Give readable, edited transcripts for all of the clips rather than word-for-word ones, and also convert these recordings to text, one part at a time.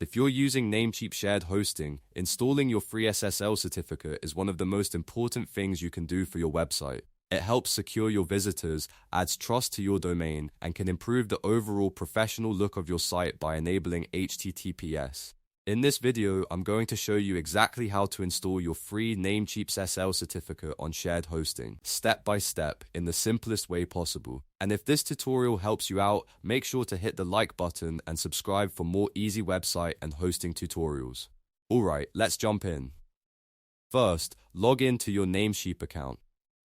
If you're using Namecheap shared hosting, installing your free SSL certificate is one of the most important things you can do for your website. It helps secure your visitors, adds trust to your domain, and can improve the overall professional look of your site by enabling HTTPS. In this video, I'm going to show you exactly how to install your free Namecheap SSL certificate on shared hosting, step by step, in the simplest way possible. And if this tutorial helps you out, make sure to hit the like button and subscribe for more easy website and hosting tutorials. Alright, let's jump in. First, log in to your Namecheap account.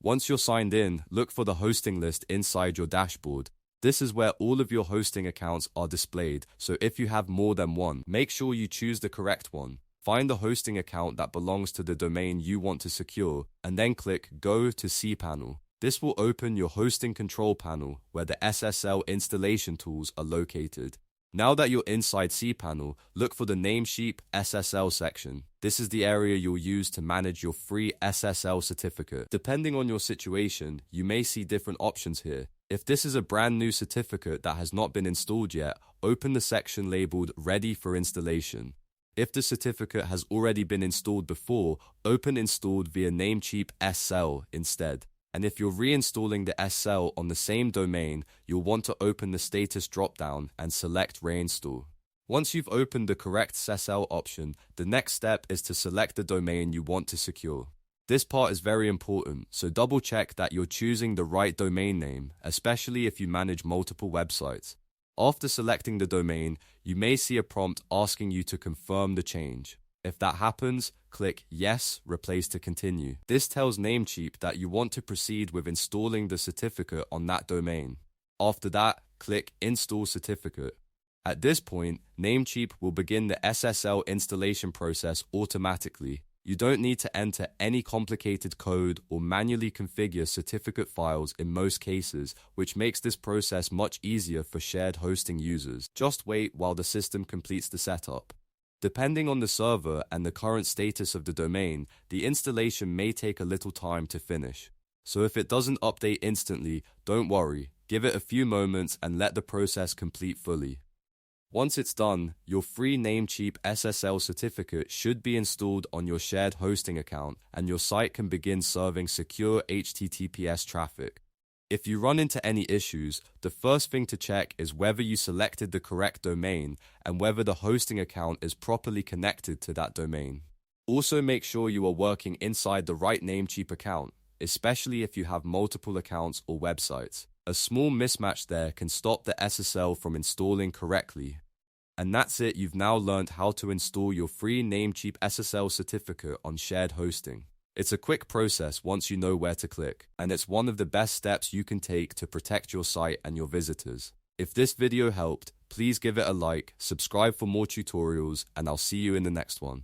Once you're signed in, look for the hosting list inside your dashboard. This is where all of your hosting accounts are displayed, so if you have more than one, make sure you choose the correct one. Find the hosting account that belongs to the domain you want to secure, and then click Go to cPanel. This will open your hosting control panel, where the SSL installation tools are located. Now that you're inside cPanel, look for the Namecheap SSL section. This is the area you'll use to manage your free SSL certificate. Depending on your situation, you may see different options here. If this is a brand new certificate that has not been installed yet, open the section labeled Ready for Installation. If the certificate has already been installed before, open Installed via Namecheap SSL instead. And if you're reinstalling the SSL on the same domain, you'll want to open the status dropdown and select Reinstall. Once you've opened the correct SSL option, the next step is to select the domain you want to secure. This part is very important, so double check that you're choosing the right domain name, especially if you manage multiple websites. After selecting the domain, you may see a prompt asking you to confirm the change. If that happens, click Yes, Replace to continue. This tells Namecheap that you want to proceed with installing the certificate on that domain. After that, click Install Certificate. At this point, Namecheap will begin the SSL installation process automatically. You don't need to enter any complicated code or manually configure certificate files in most cases, which makes this process much easier for shared hosting users. Just wait while the system completes the setup. Depending on the server and the current status of the domain, the installation may take a little time to finish. So if it doesn't update instantly, don't worry, give it a few moments and let the process complete fully. Once it's done, your free Namecheap SSL certificate should be installed on your shared hosting account, and your site can begin serving secure HTTPS traffic. If you run into any issues, the first thing to check is whether you selected the correct domain and whether the hosting account is properly connected to that domain. Also, make sure you are working inside the right Namecheap account, especially if you have multiple accounts or websites. A small mismatch there can stop the SSL from installing correctly. And that's it, you've now learned how to install your free Namecheap SSL certificate on shared hosting. It's a quick process once you know where to click, and it's one of the best steps you can take to protect your site and your visitors. If this video helped, please give it a like, subscribe for more tutorials, and I'll see you in the next one.